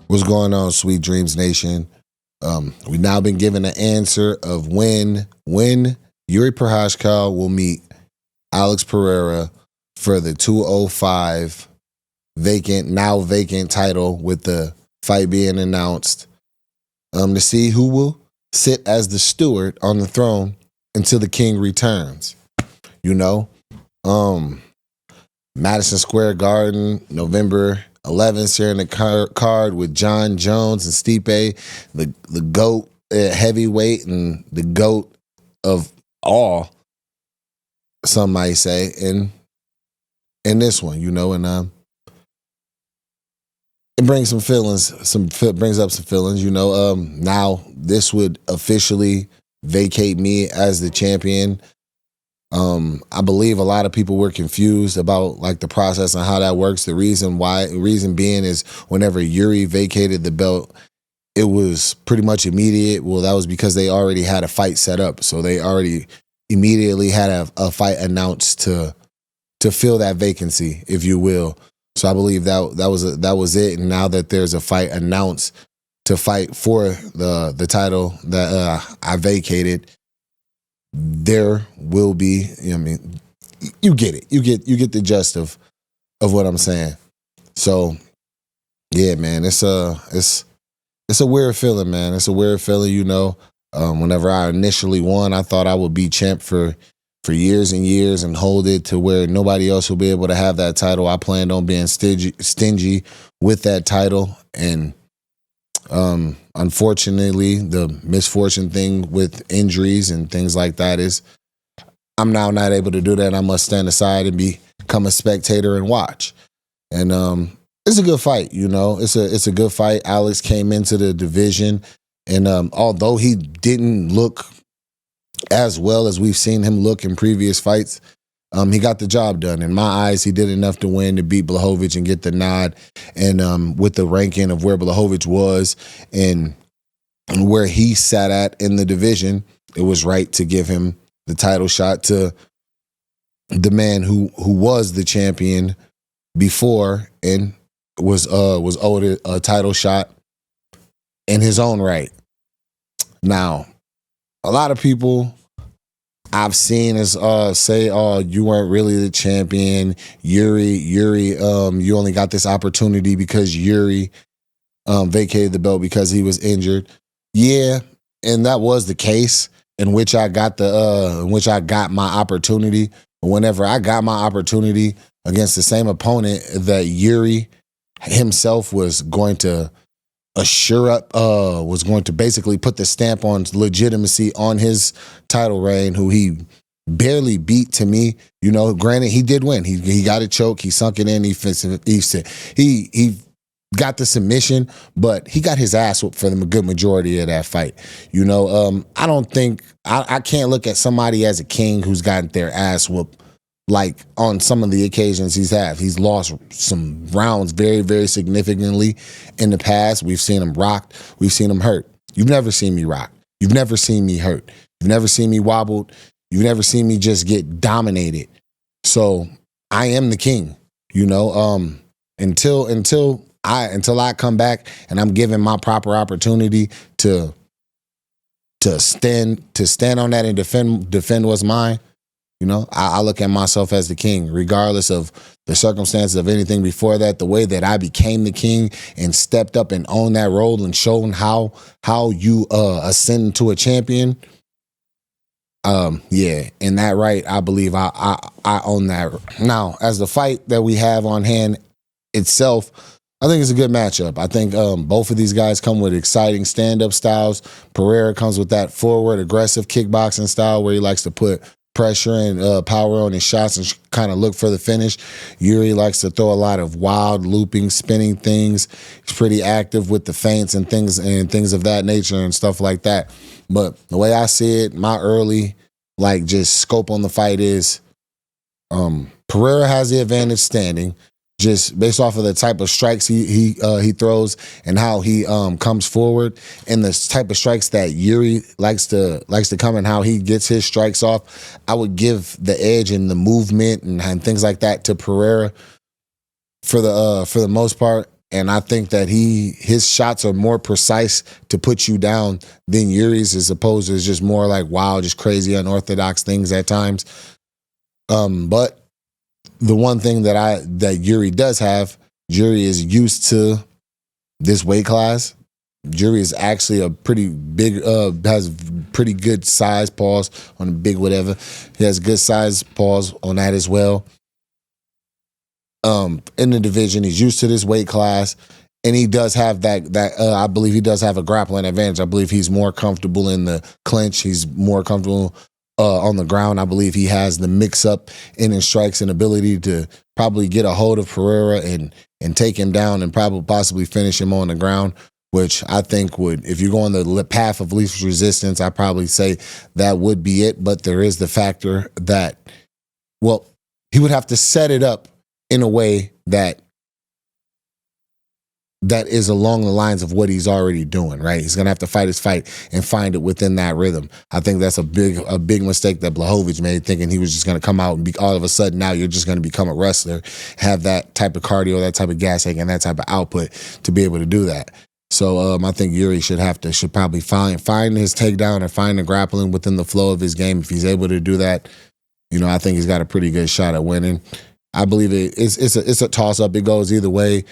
What's going on, Sweet Dreams Nation? We've now been given an answer of when Jiří Procházka will meet Alex Pereira for the 205 now vacant title, with the fight being announced, to see who will sit as the steward on the throne until the king returns. Madison Square Garden, November 11th, sharing the card with John Jones and Stipe, the GOAT heavyweight and the GOAT of all, some might say, in this one, and it brings some feelings, brings up some feelings, now this would officially vacate me as the champion. I believe a lot of people were confused about the process and how that works. The reason being is whenever Jiri vacated the belt, it was pretty much immediate. Well, that was because they already had a fight set up. So they already immediately had a fight announced to fill that vacancy, if you will. So I believe that was it. And now that there's a fight announced to fight for the title that I vacated, there will be, you get it. You get the gist of what I'm saying. So yeah, man, it's a weird feeling, man. It's a weird feeling, whenever I initially won, I thought I would be champ for years and years and hold it to where nobody else will be able to have that title. I planned on being stingy with that title, and unfortunately, the misfortune thing with injuries and things like that is I'm now not able to do that. I must stand aside and become a spectator and watch. And it's a good fight, It's a good fight. Alex came into the division, and although he didn't look as well as we've seen him look in previous fights, he got the job done. In my eyes, he did enough to win, to beat Blachowicz and get the nod. And with the ranking of where Blachowicz was and where he sat at in the division, it was right to give him the title shot to the man who was the champion before and was owed a title shot in his own right. Now, a lot of people I've seen is say, "Oh, you weren't really the champion, Jiri. You only got this opportunity because Jiri vacated the belt because he was injured." Yeah, and that was the case in which I got my opportunity. But whenever I got my opportunity against the same opponent that Jiri himself was going to was going to basically put the stamp on legitimacy on his title reign, who he barely beat to me. Granted, he did win. He got a choke. He sunk it in. He got the submission, but he got his ass whooped for the good majority of that fight. I don't think I can't look at somebody as a king who's gotten their ass whooped on some of the occasions he's lost some rounds very, very significantly in the past. We've seen him rocked. We've seen him hurt. You've never seen me rocked. You've never seen me hurt. You've never seen me wobbled. You've never seen me just get dominated. So I am the king, until I come back and I'm given my proper opportunity to stand on that and defend what's mine. I look at myself as the king, regardless of the circumstances of anything before that. The way that I became the king and stepped up and owned that role and shown how you ascend to a champion. In that right, I believe I own that. Now, as the fight that we have on hand itself, I think it's a good matchup. I think both of these guys come with exciting stand-up styles. Pereira comes with that forward, aggressive kickboxing style where he likes to put pressure and power on his shots and kind of look for the finish. Jiri likes to throw a lot of wild, looping, spinning things. He's pretty active with the feints and things of that nature and stuff like that. But the way I see it, my early just scope on the fight is Pereira has the advantage standing, just based off of the type of strikes he throws and how he comes forward, and the type of strikes that Jiri likes to come and how he gets his strikes off. I would give the edge in the movement and things like that to Pereira for the most part. And I think that his shots are more precise to put you down than Jiri's, as opposed to just more like wild, just crazy, unorthodox things at times. But the one thing that Jiri does have, Jiri is used to this weight class. Jiri is actually a pretty big, has pretty good size, pause on a big whatever. He has good size, pause on that as well. In the division, he's used to this weight class, and he does have that. I believe he does have a grappling advantage. I believe he's more comfortable in the clinch. He's more comfortable on the ground. I believe he has the mix-up in his strikes and ability to probably get a hold of Pereira and take him down and probably possibly finish him on the ground, which I think would, if you go on the path of least resistance, I probably say that would be it. But there is the factor that, well, he would have to set it up in a way that is along the lines of what he's already doing, right? He's going to have to fight his fight and find it within that rhythm. I think that's a big mistake that Blachowicz made, thinking he was just going to come out and be all of a sudden now you're just going to become a wrestler, have that type of cardio, that type of gas tank, and that type of output to be able to do that. So I think Jiri should probably find his takedown and find the grappling within the flow of his game. If he's able to do that, I think he's got a pretty good shot at winning. I believe it's a toss up. It goes either way.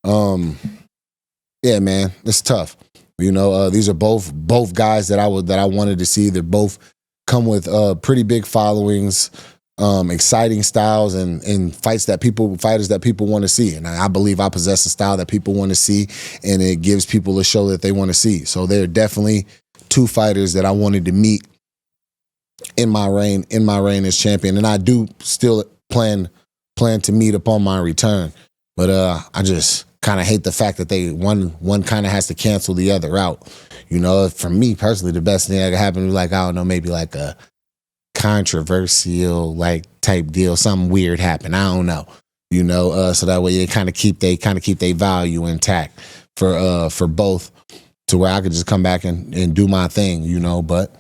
Yeah, man, it's tough. These are both guys that I wanted to see. They're both come with pretty big followings, exciting styles, and fighters that people want to see. And I believe I possess a style that people want to see, and it gives people a show that they want to see. So they're definitely two fighters that I wanted to meet in my reign as champion, and I do still plan to meet upon my return. But I just kind of hate the fact that one kind of has to cancel the other out. For me personally, the best thing that could happen is maybe like a controversial type deal, something weird happen. I don't know. So that way they kind of keep their value intact for both, to where I could just come back and do my thing. But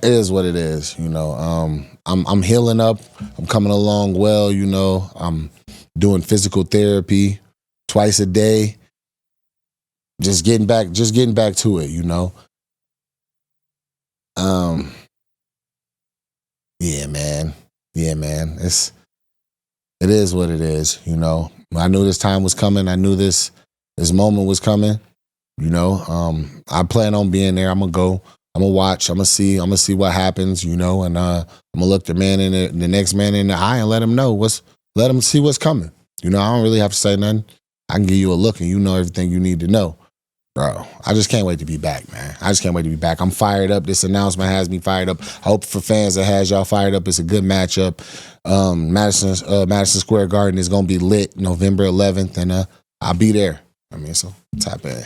it is what it is. I'm healing up. I'm coming along well. I'm doing physical therapy twice a day. Just getting back to it. Yeah, man. It is what it is. I knew this time was coming. I knew this moment was coming. I plan on being there. I'm gonna go. I'm gonna watch. I'm gonna see what happens. And I'm gonna look the next man in the eye and let him see what's coming. I don't really have to say nothing. I can give you a look and you know everything you need to know. Bro, I just can't wait to be back, man. I just can't wait to be back. I'm fired up. This announcement has me fired up. I hope for fans that has y'all fired up. It's a good matchup. Madison Square Garden is going to be lit November 11th, and I'll be there. So tap in.